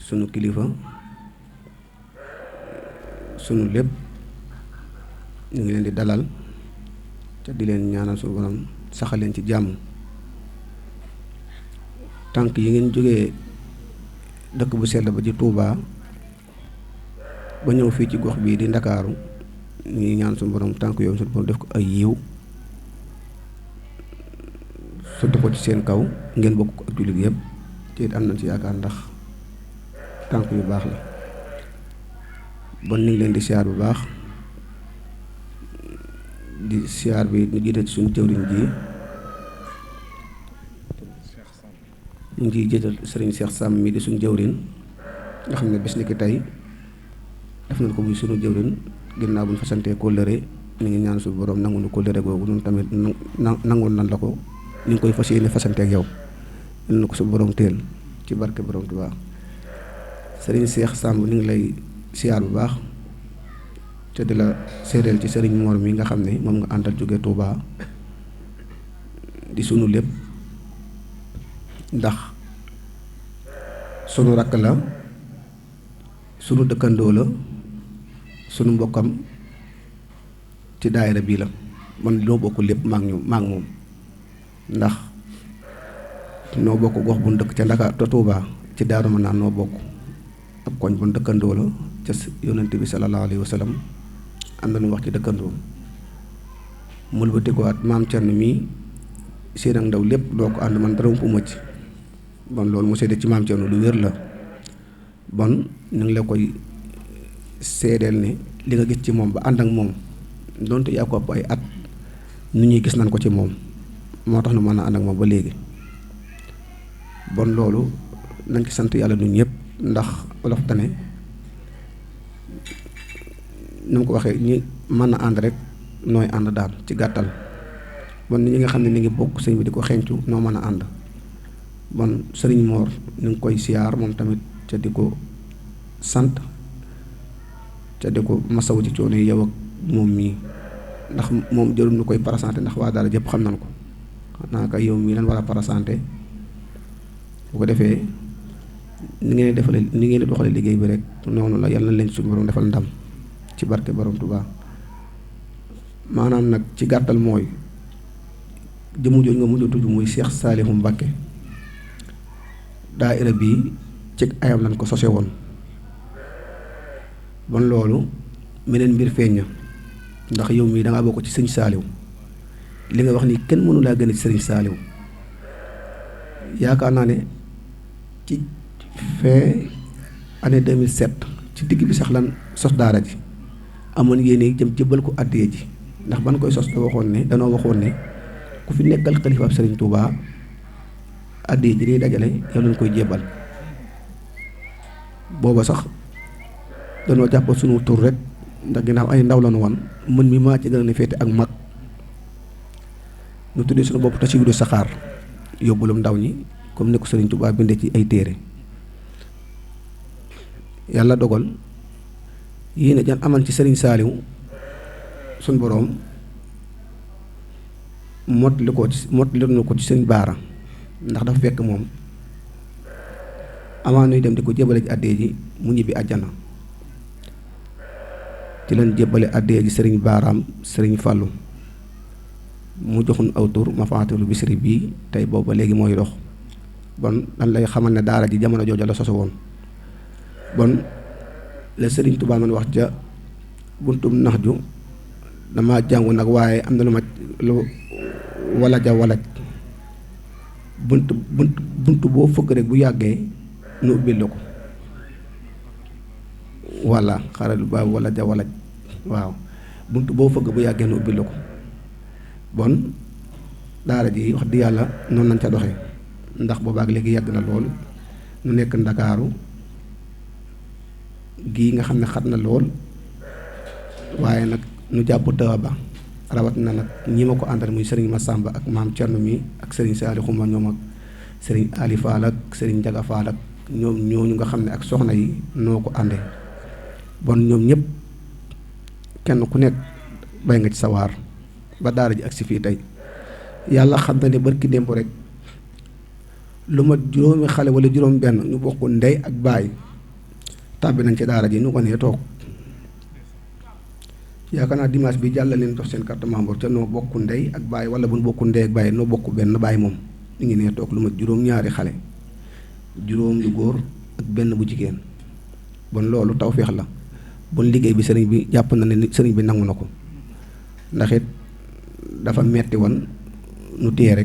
sunu kilifa sunu lépp ñu ngi leen di dalal te di leen ñaanal suñu borom saxal leen ci jàmm. tànk yi ngeen jógee dëkk bu sell ba ci Touba ba ñëw fii ci gox bii di Ndakaaru ñu ngi ñaan suñu borom tànk yooyu suñu borom def ko ay yiw sotti ko ci seen kaw ngeen bokk ko ak jullit yëpp te it am nañ ci yaakaar ndax tànk yu baax la. bon ñu ngi leen di siyaar bu baax di siyaar bi ñu jiite ci suñu jëwriñ ji ñu ngi ciy jiital sëriñ Cheikh Sam mi di suñu jëwriñ nga xam ne bés ni ki tey def nañ ko muy suñu jëwriñ ginnaaw bu ñu fa santee kóllëre ñu ngi ñaan suñu borom nangu nu kóllëre googu ñun tamit nangul nan la ko ñu ngi koy fas yéene fasante ak yow ñu na ko su borom teel ci barke borom Tuubaa. sëriñ Cheikh Sam ñu ngi lay siyaar bu baax te di la seedeel ci sëriñ Mor mi nga xam ne moom nga àndal jóge Touba di sunu lépp ndax sunu rakk la sunu dëkkandoo la sunu mbokkam ci daayira bii la man loo bokk lépp maak moom ndax noo bokk gox bu dëkk ca Ndakaar te Touba ci Daaru Manaan noo bokk ab koñ bu dëkkandoo la ca yonent bi sallallahu alayhi wa sallam am na lu wax ci dëkkandoo mul ba tikuwaat maam Cerno mii seen ak ndaw lépp doo ko ànd man dara umpu ma ci bon loolu mu seede ci maam Cerno lu wér la bon ñu ngi la koy seedeel ne li nga gis ci moom ba ànd ak moom donte yaa ko ëpp ay at nu ñuy gis nañ ko ci moom moo tax nu mën a ànd ak moom ba léegi bon loolu nañ ci sant yàlla ñun ñëpp ndax wolof tane ni mu ko waxee ñi mën a ànd rek nooy ànd daal ci gàttal bon ñi nga xam ne ni ngi bokk sëñ bi di ko xencu noo mën a ànd bon sëriñ Mor ñu ngi koy siyaar moom tamit ca di ko sant ca di ko masawu ci coono yi yow ak moom mii ndax moom jërum nu koy parasanté ndax waa daara jëpp xam nañ ko xanaa kay yow mii lan war a parasanté bu ko defee ni ngeen di doxale liggéey bi rek noonu la yàlla na leen suñu borom defal ndam ci barke borom Tuubaa. maanaam nag ci gàttal mooy jëmu jooju nga mujj a tudd muy Cheikh Saalihu Mbacké daayira bii ci ayam lañ ko sose woon bon loolu meneen mbir feeñ na ndax yow mii dangaa bokk ci sëñ Saaliw li nga wax ni kenn mënu laa gën a ci sëriñ Saaliw yaakaar naa ne ci fin année 2007 ci digg bi sax lan sos daara ji amoon yéene jëm jëbbal ko àddiyee ji ndax ban koy sos danoo waxoon ne ku fi nekkal xalifa ab sëriñ Touba àddiyee ji day dajale yow lañ koy jébbal booba sax danoo jàpp sunu tur rek ndax ginnaaw ay ndaw la nu wan mën mi maa ci gën a ne féete ak mag nu tuddee sunu bopp Tasiidu Saxaar yóbbulum ndaw ñi comme ni ko sëriñ Touba bindee ci ay téere yàlla dogal yéene jan aman ci sëriñ Saaliw suñ boroom mottali na ko ci sëriñ Baara ndax dafa fekk moom avant nuy dem di ko jébale ci àddee ji mu ñibbi àjjana ci leen jébbale àddee ji sëriñ Baaraam sëriñ Fàllu mu joxun aw tur Mafaatihul Bichri bii tey boobu ba léegi mooy dox bon dañ lay xamal ne daara ji jamono jooju la soso woon bon la sëriñ Tuubaa man wax ca buntum nax ju dama jàngu nag waaye am na lu walaj bunt boo fëgg rek bu yàggee nu ubbil la ko walla xaral ba walaj waaw bunt boo fëgg bu yàggee nu ubbil la ko bon daara ji wax di yàlla noonu lañ ca doxee ndax boobaak léegi yàgg na lool nu nekk Ndakaaru gii nga xam ne xat na lool waaye nag nu jàpp tawa ba rawat na nag ñi ma ko àndal muy sëriñ Massamba ak maam Cerno mi ak sëriñ Saali Xuma ñoom ak sëriñ Ali Faal ak sëriñ Njaga Faal ak ñoom ñooñu nga xam ne ak soxna yi noo ko àndee bon ñoom ñëpp kenn ku nekk bay nga ci sawaar ba daara ji ak si fii tey yàlla xam na ne barki démb rek lu ma juróomi xale wala juróom benn ñu bokk ndey ak baay tàbbi nañ ci daara ji nu ko nee toog yaakaar naa dimanche bi jàll leen jox seen carte membre ca noo bokku ndey ak baay wala bu nu bokku ndey ak baay noo bokk benn baay moom ñu ngi nee toog lu mat juróom-ñaari xale juróom yu góor ak benn bu jigéen bon loolu tawféex la bon liggéey bi sëriñ bi jàpp na ne sëriñ bi nangu na ko ndax it dafa metti woon nu téye rek